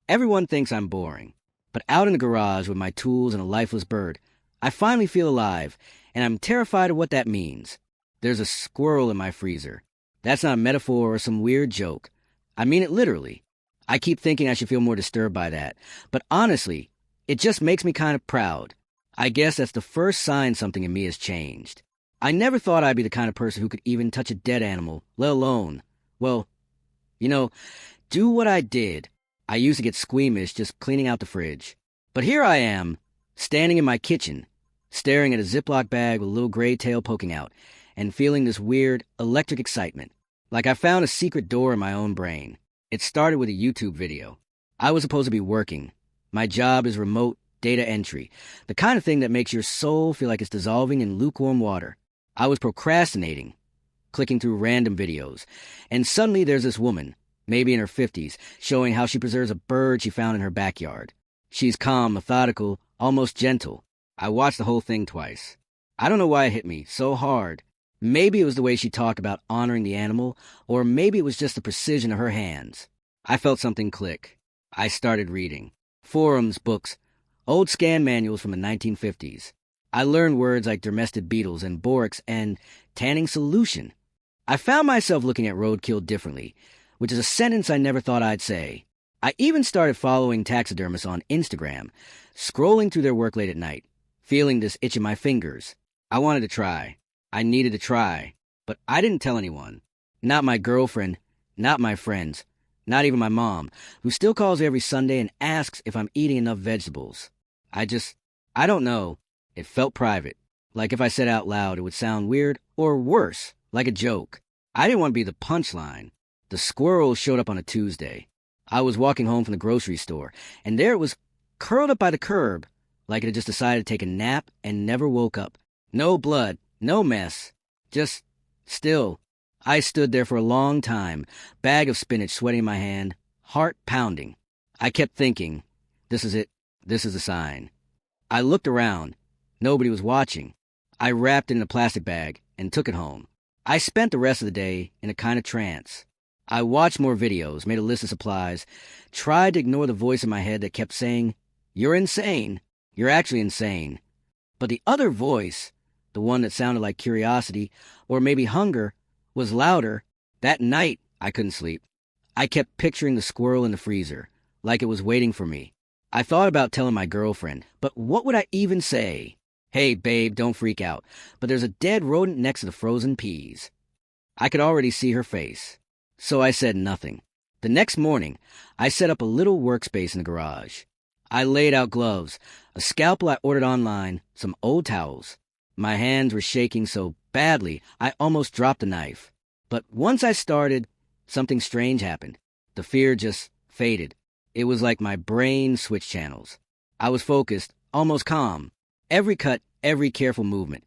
Everyone thinks I'm boring. But out in the garage with my tools and a lifeless bird, I finally feel alive, and I'm terrified of what that means. There's a squirrel in my freezer. That's not a metaphor or some weird joke. I mean it literally. I keep thinking I should feel more disturbed by that. But honestly, it just makes me kind of proud. I guess that's the first sign something in me has changed. I never thought I'd be the kind of person who could even touch a dead animal, let alone, well, you know, do what I did. I used to get squeamish just cleaning out the fridge. But here I am, standing in my kitchen, staring at a Ziploc bag with a little gray tail poking out, and feeling this weird, electric excitement. Like I found a secret door in my own brain. It started with a YouTube video. I was supposed to be working. My job is remote data entry, the kind of thing that makes your soul feel like it's dissolving in lukewarm water. I was procrastinating, clicking through random videos, and suddenly there's this woman, maybe in her 50s, showing how she preserves a bird she found in her backyard. She's calm, methodical, almost gentle. I watched the whole thing twice. I don't know why it hit me so hard. Maybe it was the way she talked about honoring the animal, or maybe it was just the precision of her hands. I felt something click. I started reading. Forums, books, old scan manuals from the 1950s. I learned words like dermested beetles and borax and tanning solution. I found myself looking at roadkill differently, which is a sentence I never thought I'd say. I even started following taxidermists on Instagram, scrolling through their work late at night, feeling this itch in my fingers. I wanted to try. I needed to try. But I didn't tell anyone. Not my girlfriend, not my friends, not even my mom, who still calls every Sunday and asks if I'm eating enough vegetables. I don't know. It felt private. Like if I said out loud, it would sound weird, or worse, like a joke. I didn't want to be the punchline. The squirrel showed up on a Tuesday. I was walking home from the grocery store, and there it was, curled up by the curb, like it had just decided to take a nap and never woke up. No blood, no mess, just still. I stood there for a long time, bag of spinach sweating in my hand, heart pounding. I kept thinking, this is it, this is a sign. I looked around. Nobody was watching. I wrapped it in a plastic bag and took it home. I spent the rest of the day in a kind of trance. I watched more videos, made a list of supplies, tried to ignore the voice in my head that kept saying, "You're insane. You're actually insane." But the other voice, the one that sounded like curiosity, or maybe hunger, was louder. That night, I couldn't sleep. I kept picturing the squirrel in the freezer, like it was waiting for me. I thought about telling my girlfriend, but what would I even say? Hey, babe, don't freak out, but there's a dead rodent next to the frozen peas. I could already see her face. So I said nothing. The next morning, I set up a little workspace in the garage. I laid out gloves, a scalpel I ordered online, some old towels. My hands were shaking so badly, I almost dropped the knife. But once I started, something strange happened. The fear just faded. It was like my brain switched channels. I was focused, almost calm. Every cut, every careful movement.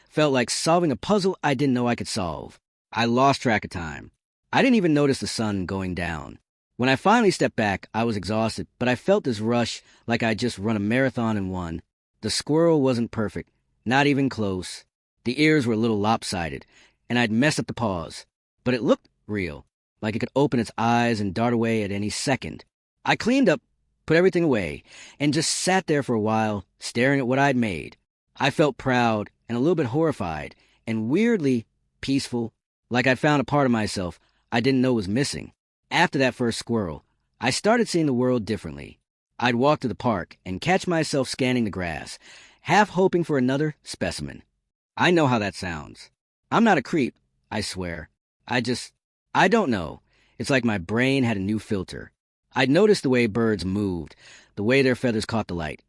Felt like solving a puzzle I didn't know I could solve. I lost track of time. I didn't even notice the sun going down. When I finally stepped back, I was exhausted, but I felt this rush like I'd just run a marathon and won. The squirrel wasn't perfect, not even close. The ears were a little lopsided, and I'd messed up the paws. But it looked real, like it could open its eyes and dart away at any second. I cleaned up, put everything away, and just sat there for a while, staring at what I'd made. I felt proud and a little bit horrified, and weirdly peaceful, like I'd found a part of myself I didn't know was missing. After that first squirrel, I started seeing the world differently. I'd walk to the park and catch myself scanning the grass, half hoping for another specimen. I know how that sounds. I'm not a creep, I swear. I don't know. It's like my brain had a new filter. I'd noticed the way birds moved, the way their feathers caught the light,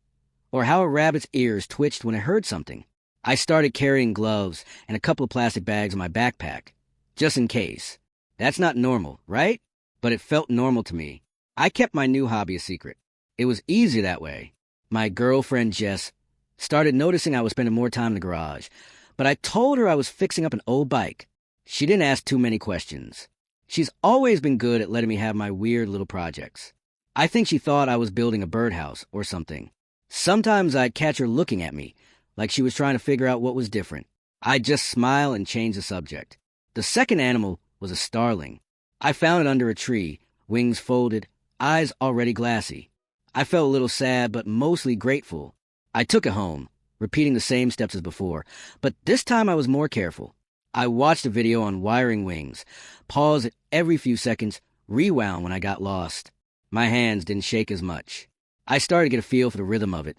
or how a rabbit's ears twitched when it heard something. I started carrying gloves and a couple of plastic bags in my backpack, just in case. That's not normal, right? But it felt normal to me. I kept my new hobby a secret. It was easier that way. My girlfriend, Jess, started noticing I was spending more time in the garage, but I told her I was fixing up an old bike. She didn't ask too many questions. She's always been good at letting me have my weird little projects. I think she thought I was building a birdhouse or something. Sometimes I'd catch her looking at me, like she was trying to figure out what was different. I'd just smile and change the subject. The second animal was a starling. I found it under a tree, wings folded, eyes already glassy. I felt a little sad, but mostly grateful. I took it home, repeating the same steps as before, but this time I was more careful. I watched a video on wiring wings, paused every few seconds, rewound when I got lost. My hands didn't shake as much. I started to get a feel for the rhythm of it.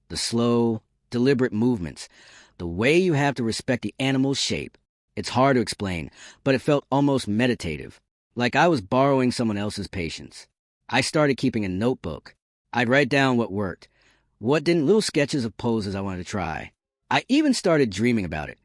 The slow, deliberate movements. The way you have to respect the animal's shape. It's hard to explain, but it felt almost meditative, like I was borrowing someone else's patience. I started keeping a notebook. I'd write down what worked, what didn't, little sketches of poses I wanted to try. I even started dreaming about it,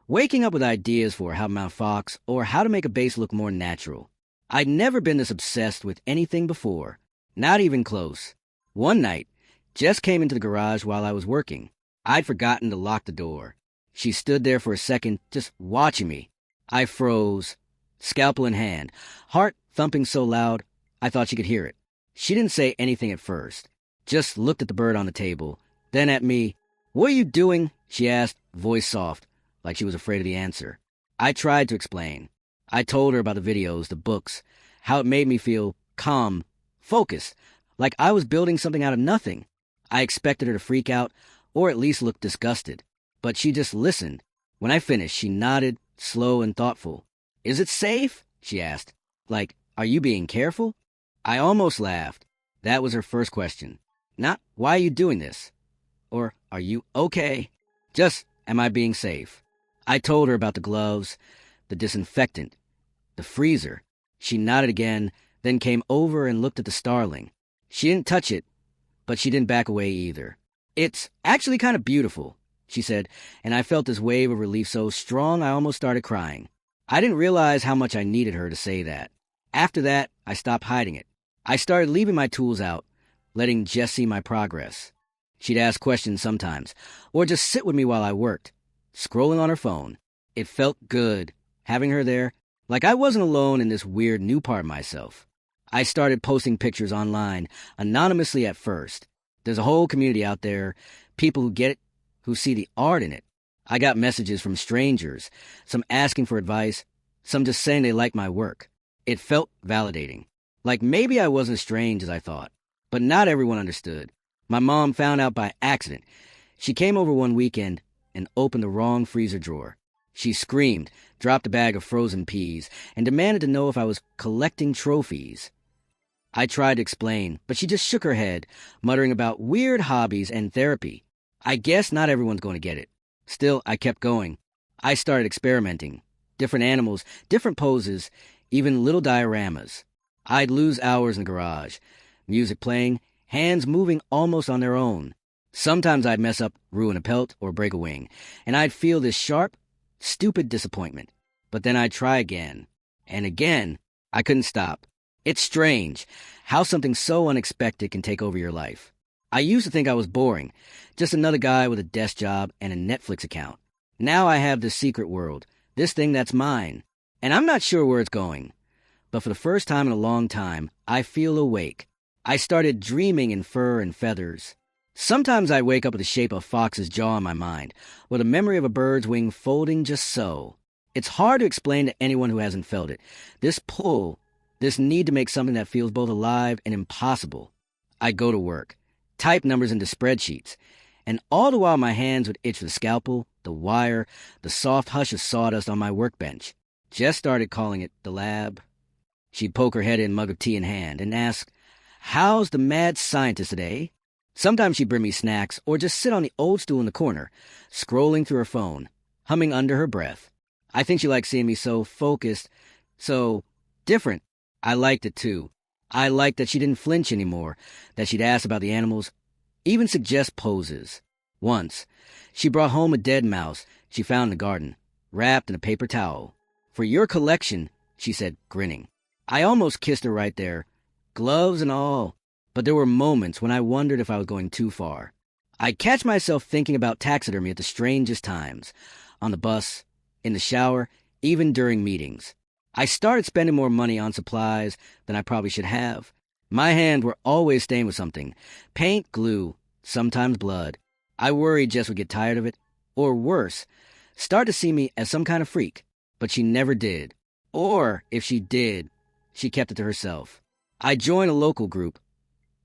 waking up with ideas for how to mount fox or how to make a base look more natural. I'd never been this obsessed with anything before, not even close. One night, Jess came into the garage while I was working. I'd forgotten to lock the door. She stood there for a second, just watching me. I froze, scalpel in hand, heart thumping so loud I thought she could hear it. She didn't say anything at first, just looked at the bird on the table, then at me. "What are you doing?" she asked, voice soft, like she was afraid of the answer. I tried to explain. I told her about the videos, the books, how it made me feel calm, focused, like I was building something out of nothing. I expected her to freak out, or at least look disgusted. But she just listened. When I finished, she nodded, slow and thoughtful. "Is it safe?" she asked. Like, "Are you being careful?" I almost laughed. That was her first question. Not, "Why are you doing this?" Or, "Are you okay?" Just, "Am I being safe?" I told her about the gloves, the disinfectant, the freezer. She nodded again, then came over and looked at the starling. She didn't touch it, but she didn't back away either. "It's actually kind of beautiful," she said, and I felt this wave of relief so strong I almost started crying. I didn't realize how much I needed her to say that. After that, I stopped hiding it. I started leaving my tools out, letting Jess see my progress. She'd ask questions sometimes, or just sit with me while I worked, scrolling on her phone. It felt good, having her there, like I wasn't alone in this weird new part of myself. I started posting pictures online, anonymously at first. There's a whole community out there, people who get it, who see the art in it. I got messages from strangers, some asking for advice, some just saying they liked my work. It felt validating. Like maybe I wasn't as strange as I thought. But not everyone understood. My mom found out by accident. She came over one weekend and opened the wrong freezer drawer. She screamed, dropped a bag of frozen peas, and demanded to know if I was collecting trophies. I tried to explain, but she just shook her head, muttering about weird hobbies and therapy. I guess not everyone's going to get it. Still, I kept going. I started experimenting. Different animals, different poses, even little dioramas. I'd lose hours in the garage, music playing, hands moving almost on their own. Sometimes I'd mess up, ruin a pelt, or break a wing, and I'd feel this sharp, stupid disappointment. But then I'd try again, and again. I couldn't stop. It's strange how something so unexpected can take over your life. I used to think I was boring, just another guy with a desk job and a Netflix account. Now I have this secret world, this thing that's mine, and I'm not sure where it's going. But for the first time in a long time, I feel awake. I started dreaming in fur and feathers. Sometimes I wake up with the shape of a fox's jaw in my mind, with a memory of a bird's wing folding just so. It's hard to explain to anyone who hasn't felt it. This pull, this need to make something that feels both alive and impossible. I'd go to work, type numbers into spreadsheets, and all the while my hands would itch for the scalpel, the wire, the soft hush of sawdust on my workbench. Jess started calling it the lab. She'd poke her head in, mug of tea in hand, and ask, "How's the mad scientist today?" Sometimes she'd bring me snacks or just sit on the old stool in the corner, scrolling through her phone, humming under her breath. I think she liked seeing me so focused, so different. I liked it too. I liked that she didn't flinch anymore, that she'd ask about the animals, even suggest poses. Once, she brought home a dead mouse she found in the garden, wrapped in a paper towel. "For your collection," she said, grinning. I almost kissed her right there, gloves and all, but there were moments when I wondered if I was going too far. I'd catch myself thinking about taxidermy at the strangest times, on the bus, in the shower, even during meetings. I started spending more money on supplies than I probably should have. My hands were always stained with something, paint, glue, sometimes blood. I worried Jess would get tired of it, or worse, start to see me as some kind of freak, but she never did. Or, if she did, she kept it to herself. I joined a local group,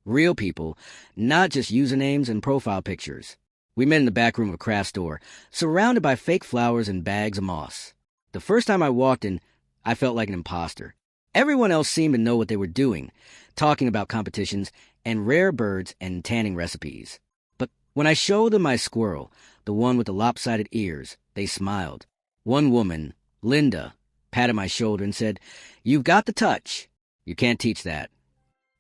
real people, not just usernames and profile pictures. We met in the back room of a craft store, surrounded by fake flowers and bags of moss. The first time I walked in, I felt like an imposter. Everyone else seemed to know what they were doing, talking about competitions and rare birds and tanning recipes. But when I showed them my squirrel, the one with the lopsided ears, they smiled. One woman, Linda, patted my shoulder and said, "You've got the touch. You can't teach that."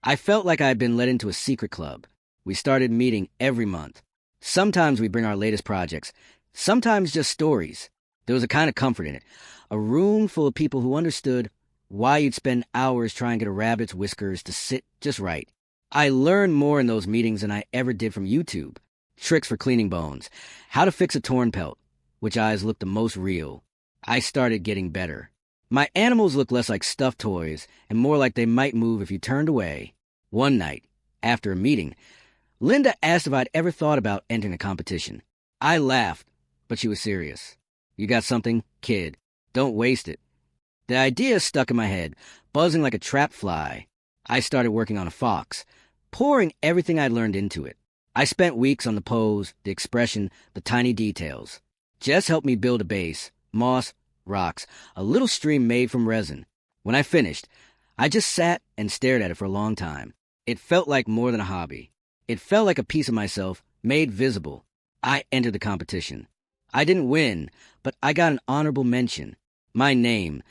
I felt like I had been let into a secret club. We started meeting every month. Sometimes we bring our latest projects, sometimes just stories. There was a kind of comfort in it, a room full of people who understood why you'd spend hours trying to get a rabbit's whiskers to sit just right. I learned more in those meetings than I ever did from YouTube. Tricks for cleaning bones, how to fix a torn pelt, which eyes looked the most real. I started getting better. My animals looked less like stuffed toys and more like they might move if you turned away. One night, after a meeting, Linda asked if I'd ever thought about entering a competition. I laughed, but she was serious. "You got something, kid? Don't waste it." The idea stuck in my head, buzzing like a trapped fly. I started working on a fox, pouring everything I'd learned into it. I spent weeks on the pose, the expression, the tiny details. Jess helped me build a base, moss, rocks, a little stream made from resin. When I finished, I just sat and stared at it for a long time. It felt like more than a hobby. It felt like a piece of myself made visible. I entered the competition. I didn't win, but I got an honorable mention. My name,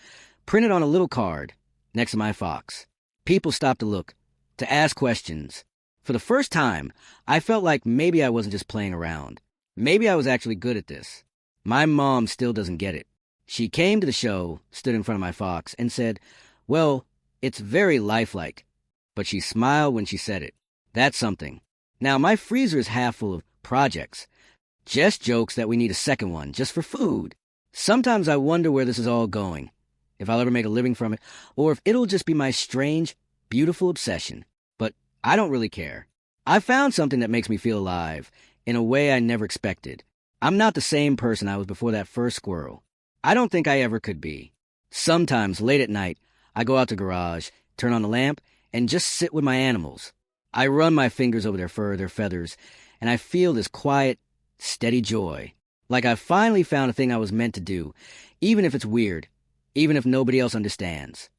printed on a little card next to my fox. People stopped to look, to ask questions. For the first time, I felt like maybe I wasn't just playing around. Maybe I was actually good at this. My mom still doesn't get it. She came to the show, stood in front of my fox, and said, "Well, it's very lifelike." But she smiled when she said it. That's something. Now, my freezer is half full of projects. Jess jokes that we need a second one, just for food. Sometimes I wonder where this is all going, if I'll ever make a living from it, or if it'll just be my strange, beautiful obsession. But I don't really care. I found something that makes me feel alive, in a way I never expected. I'm not the same person I was before that first squirrel. I don't think I ever could be. Sometimes, late at night, I go out to the garage, turn on the lamp, and just sit with my animals. I run my fingers over their fur, their feathers, and I feel this quiet, steady joy. Like I've finally found a thing I was meant to do, even if it's weird, even if nobody else understands.